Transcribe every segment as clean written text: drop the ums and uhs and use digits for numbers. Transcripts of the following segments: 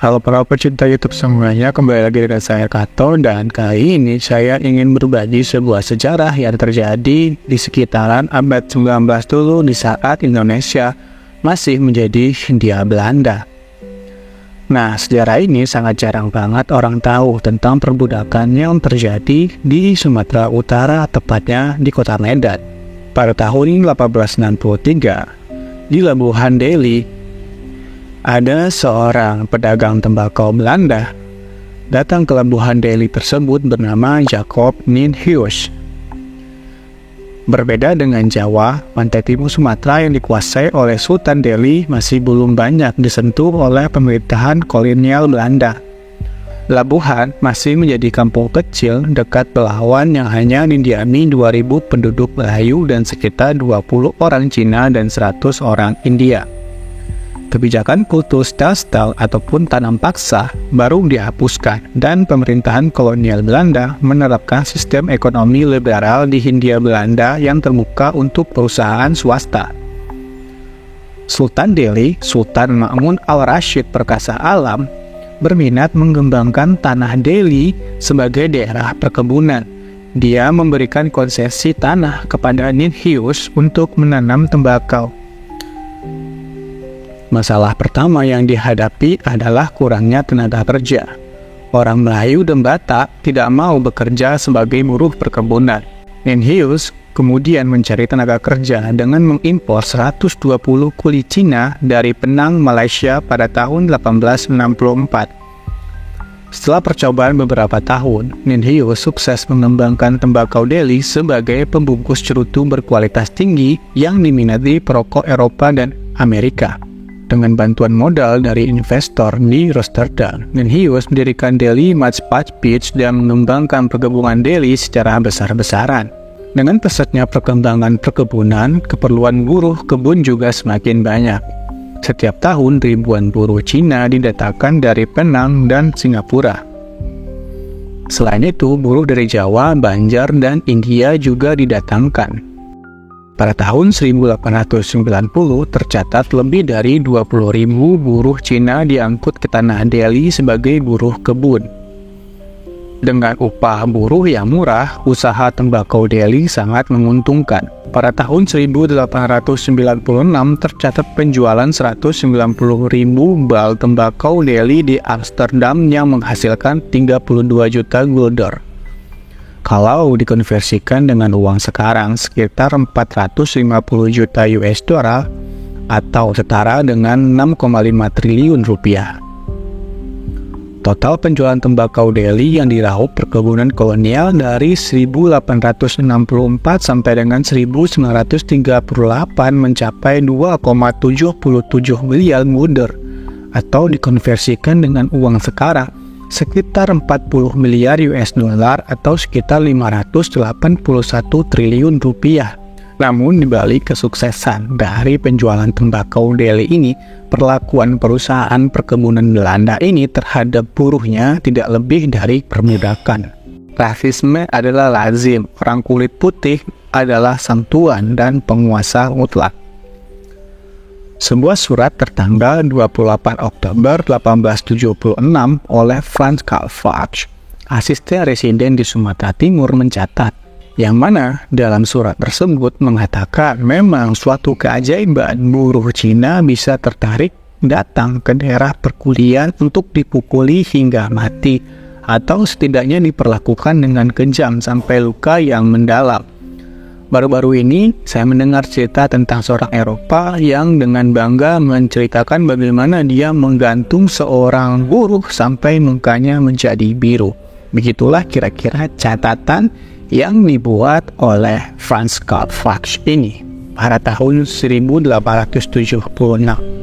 Halo para pecinta YouTube semuanya, kembali lagi dengan saya Kato, dan kali ini saya ingin berbagi sebuah sejarah yang terjadi di sekitaran abad 19 dulu di saat Indonesia masih menjadi Hindia Belanda. Nah, sejarah ini sangat jarang banget orang tahu tentang perbudakan yang terjadi di Sumatera Utara, tepatnya di kota Medan. Pada tahun 1863, di Labuhan Deli, ada seorang pedagang tembakau Belanda datang ke Labuhan Deli tersebut bernama Jacob Nienhuys. Berbeda dengan Jawa, pantai timur Sumatera yang dikuasai oleh Sultan Delhi masih belum banyak disentuh oleh pemerintahan kolonial Belanda. Labuhan masih menjadi kampung kecil dekat Belawan yang hanya didiami 2.000 penduduk Melayu dan sekitar 20 orang Cina dan 100 orang India. Kebijakan kultus dastal ataupun tanam paksa baru dihapuskan dan pemerintahan kolonial Belanda menerapkan sistem ekonomi liberal di Hindia Belanda yang terbuka untuk perusahaan swasta. Sultan Delhi, Sultan Ma'mun al-Rashid Perkasa Alam, berminat mengembangkan tanah Delhi sebagai daerah perkebunan. Dia memberikan konsesi tanah kepada Nienhuys untuk menanam tembakau. Masalah pertama yang dihadapi adalah kurangnya tenaga kerja. Orang Melayu dan Batak tidak mau bekerja sebagai buruh perkebunan. Nienhuys kemudian mencari tenaga kerja dengan mengimpor 120 kuli Cina dari Penang, Malaysia pada tahun 1864. Setelah percobaan beberapa tahun, Nienhuys sukses mengembangkan tembakau Delhi sebagai pembungkus cerutu berkualitas tinggi yang diminati perokok Eropa dan Amerika. Dengan bantuan modal dari investor di Rotterdam, Nienhuys mendirikan Delhi Matspat Beach dan mengembangkan perkebunan Delhi secara besar-besaran. Dengan pesatnya perkembangan perkebunan, keperluan buruh kebun juga semakin banyak. Setiap tahun ribuan buruh Cina didatangkan dari Penang dan Singapura. Selain itu, buruh dari Jawa, Banjar, dan India juga didatangkan. Pada tahun 1890 tercatat lebih dari 20.000 buruh Cina diangkut ke tanah Delhi sebagai buruh kebun. Dengan upah buruh yang murah, usaha tembakau Delhi sangat menguntungkan. Pada tahun 1896 tercatat penjualan 190.000 bal tembakau Delhi di Amsterdam yang menghasilkan 32 juta gulder. Kalau dikonversikan dengan uang sekarang sekitar 450 juta US dollar atau setara dengan 6,5 triliun rupiah. Total penjualan tembakau Delhi yang diraup perkebunan kolonial dari 1864 sampai dengan 1938 mencapai 2,77 miliar gulder atau dikonversikan dengan uang sekarang sekitar 40 miliar US dollar atau sekitar 581 triliun rupiah. Namun dibalik kesuksesan dari penjualan tembakau Delhi ini, perlakuan perusahaan perkebunan Belanda ini terhadap buruhnya tidak lebih dari perbudakan. Rasisme adalah lazim, orang kulit putih adalah sang tuan dan penguasa mutlak. Sebuah surat tertanggal 28 Oktober 1876 oleh Franz Karl Foch, asisten residen di Sumatera Timur, mencatat, yang mana dalam surat tersebut mengatakan memang suatu keajaiban buruh Cina bisa tertarik datang ke daerah perkuliahan untuk dipukuli hingga mati, atau setidaknya diperlakukan dengan kejam sampai luka yang mendalam. Baru-baru ini, saya mendengar cerita tentang seorang Eropa yang dengan bangga menceritakan bagaimana dia menggantung seorang buruh sampai mukanya menjadi biru. Begitulah kira-kira catatan yang dibuat oleh Franz Karl Foch ini pada tahun 1876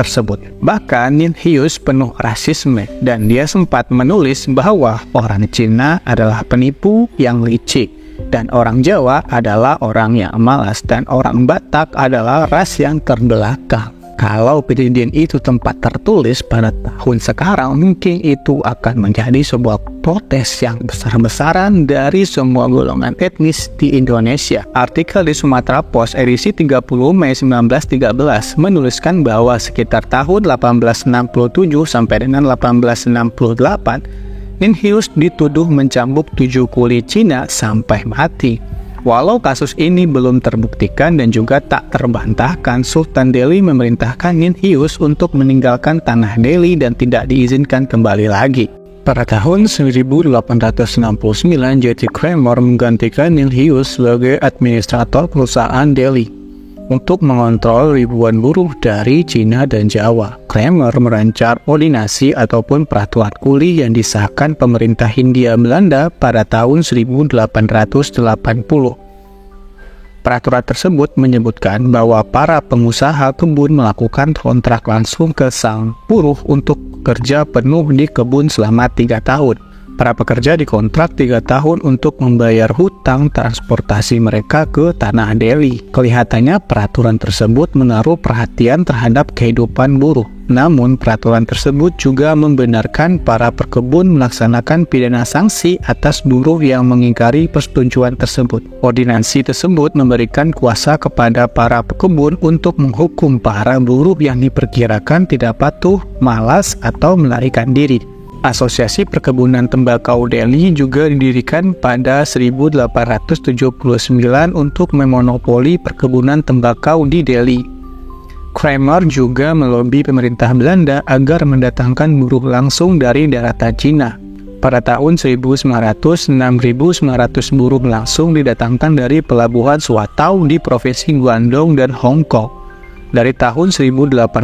tersebut. Bahkan Nienhuys penuh rasisme dan dia sempat menulis bahwa orang Cina adalah penipu yang licik, dan orang Jawa adalah orang yang malas, dan orang Batak adalah ras yang terbelakang. Kalau kejadian itu tempat tertulis pada tahun sekarang, mungkin itu akan menjadi sebuah protes yang besar-besaran dari semua golongan etnis di Indonesia. Artikel di Sumatera Post edisi 30 Mei 1913 menuliskan bahwa sekitar tahun 1867 sampai dengan 1868, Ninhius dituduh mencambuk 7 kuli Cina sampai mati. Walau kasus ini belum terbuktikan dan juga tak terbantahkan, Sultan Delhi memerintahkan Ninhius untuk meninggalkan tanah Delhi dan tidak diizinkan kembali lagi. Pada tahun 1869, J.T. Cramer menggantikan Ninhius sebagai administrator perusahaan Delhi untuk mengontrol ribuan buruh dari Cina dan Jawa. Cramer merancang ordinasi ataupun peraturan kuli yang disahkan pemerintah Hindia Belanda pada tahun 1880. Peraturan tersebut menyebutkan bahwa para pengusaha kebun melakukan kontrak langsung ke sang buruh untuk kerja penuh di kebun selama 3 tahun. Para pekerja dikontrak 3 tahun untuk membayar hutang transportasi mereka ke tanah Delhi. Kelihatannya peraturan tersebut menaruh perhatian terhadap kehidupan buruh. Namun peraturan tersebut juga membenarkan para pekebun melaksanakan pidana sanksi atas buruh yang mengingkari persetujuan tersebut. Ordinansi tersebut memberikan kuasa kepada para pekebun untuk menghukum para buruh yang diperkirakan tidak patuh, malas, atau melarikan diri. Asosiasi Perkebunan Tembakau Delhi juga didirikan pada 1879 untuk memonopoli perkebunan tembakau di Delhi. Cramer juga melobi pemerintah Belanda agar mendatangkan buruh langsung dari daratan Cina. Pada tahun 1900, 6.900 buruh langsung didatangkan dari pelabuhan Swatau di Provinsi Guangdong dan Hong Kong. Dari tahun 1888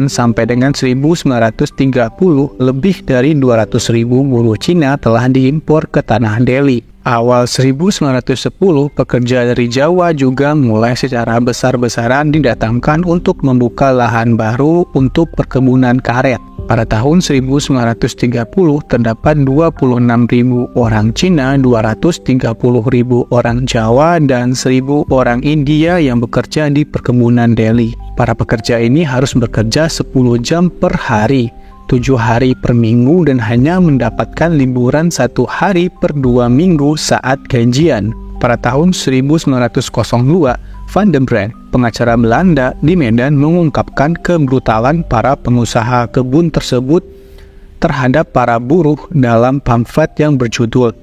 sampai dengan 1930, lebih dari 200.000 buruh Cina telah diimpor ke tanah Delhi. Awal 1910, pekerja dari Jawa juga mulai secara besar-besaran didatangkan untuk membuka lahan baru untuk perkebunan karet. Pada tahun 1930, terdapat 26.000 orang Cina, 230.000 orang Jawa, dan 1.000 orang India yang bekerja di perkebunan Delhi. Para pekerja ini harus bekerja 10 jam per hari, 7 hari per minggu, dan hanya mendapatkan liburan 1 hari per 2 minggu saat gajian. Pada tahun 1902, Van den Brand, pengacara Belanda di Medan, mengungkapkan kebrutalan para pengusaha kebun tersebut terhadap para buruh dalam pamflet yang berjudul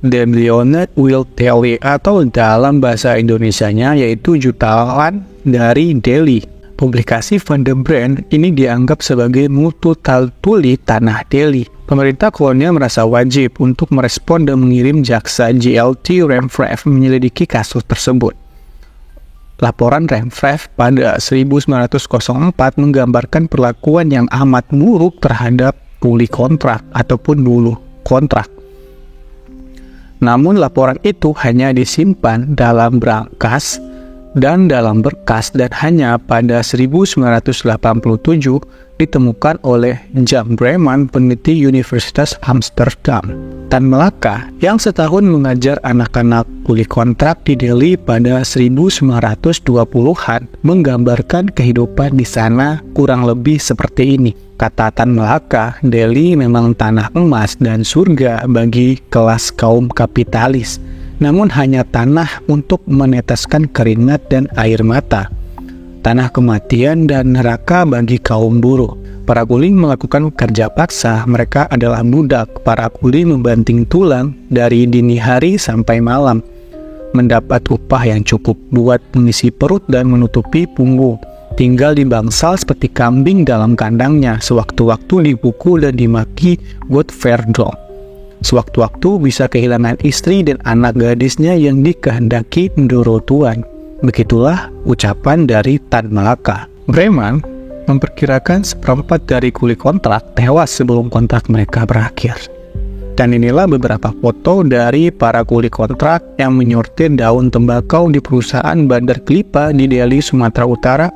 The Leonard Will Tell, atau dalam bahasa Indonesianya yaitu Jutawan dari Delhi. Publikasi Van den Brand ini dianggap sebagai mutu tuli tanah Delhi. Pemerintah kolonial merasa wajib untuk merespon dan mengirim jaksa J.L.T. Remfrev menyelidiki kasus tersebut. Laporan Remfrev pada 1904 menggambarkan perlakuan yang amat buruk terhadap kuli kontrak ataupun buruh kontrak. Namun laporan itu hanya disimpan dalam berkas dan hanya pada 1987 ditemukan oleh Jan Breman, peneliti Universitas Amsterdam. Tan Melaka yang setahun mengajar anak-anak kuli kontrak di Delhi pada 1920-an menggambarkan kehidupan di sana kurang lebih seperti ini. Kata Tan Melaka, Delhi memang tanah emas dan surga bagi kelas kaum kapitalis, namun hanya tanah untuk meneteskan keringat dan air mata, tanah kematian dan neraka bagi kaum buruh. Para kuli melakukan kerja paksa, mereka adalah budak. Para kuli membanting tulang dari dini hari sampai malam, mendapat upah yang cukup buat mengisi perut dan menutupi punggung. Tinggal di bangsal seperti kambing dalam kandangnya, sewaktu-waktu dipukul dan dimaki Godverdong. Sewaktu-waktu bisa kehilangan istri dan anak gadisnya yang dikehendaki Ndoro Tuan. Begitulah ucapan dari Tan Melaka. Breman memperkirakan 1/4 dari kuli kontrak tewas sebelum kontrak mereka berakhir. Dan inilah beberapa foto dari para kuli kontrak yang menyortir daun tembakau di perusahaan Bandar Kelapa di Delhi, Sumatera Utara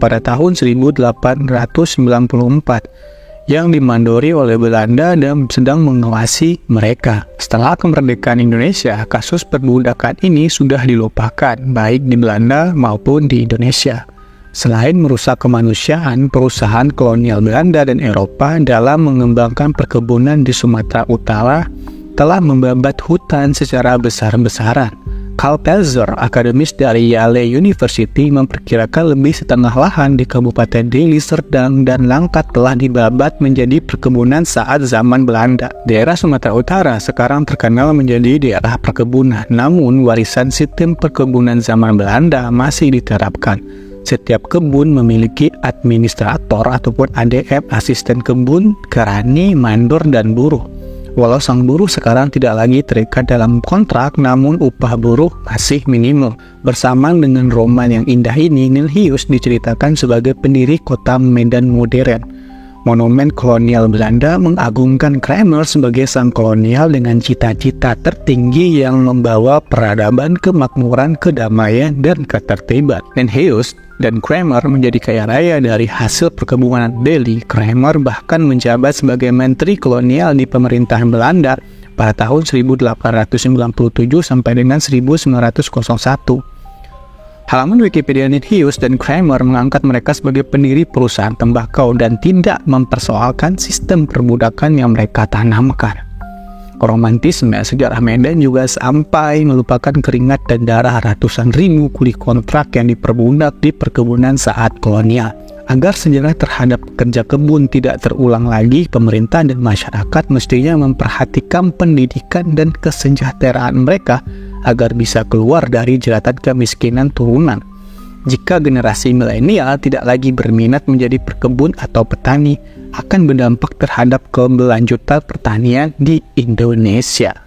pada tahun 1894 yang dimandori oleh Belanda dan sedang mengawasi mereka. Setelah kemerdekaan Indonesia, kasus perbudakan ini sudah dilupakan baik di Belanda maupun di Indonesia. Selain merusak kemanusiaan, perusahaan kolonial Belanda dan Eropa dalam mengembangkan perkebunan di Sumatera Utara telah membabat hutan secara besar-besaran. Karl Pelzer, akademis dari Yale University, memperkirakan lebih setengah lahan di Kabupaten Deli Serdang dan Langkat telah dibabat menjadi perkebunan saat zaman Belanda. Daerah Sumatera Utara sekarang terkenal menjadi daerah perkebunan, namun warisan sistem perkebunan zaman Belanda masih diterapkan. Setiap kebun memiliki administrator ataupun ADM, asisten kebun, kerani, mandor, dan buruh. Walau sang buruh sekarang tidak lagi terikat dalam kontrak, namun upah buruh masih minimum. Bersamaan dengan roman yang indah ini, Neil Hughes diceritakan sebagai pendiri kota Medan modern. Monumen kolonial Belanda mengagungkan Kramer sebagai sang kolonial dengan cita-cita tertinggi yang membawa peradaban, kemakmuran, kedamaian, dan ketertiban. Neil Hughes dan Kramer menjadi kaya raya dari hasil perkebunan Deli. Kramer bahkan menjabat sebagai menteri kolonial di pemerintahan Belanda pada tahun 1897 sampai dengan 1901. Halaman Wikipedia Neil Hughes dan Kramer mengangkat mereka sebagai pendiri perusahaan tembakau dan tidak mempersoalkan sistem perbudakan yang mereka tanamkan. Romantisme sejarah Medan juga sampai melupakan keringat dan darah ratusan ribu kuli kontrak yang diperbudak di perkebunan saat kolonial. Agar sejarah terhadap pekerja kebun tidak terulang lagi, pemerintah dan masyarakat mestinya memperhatikan pendidikan dan kesejahteraan mereka agar bisa keluar dari jeratan kemiskinan turunan. Jika generasi milenial tidak lagi berminat menjadi perkebun atau petani, akan berdampak terhadap keberlanjutan pertanian di Indonesia.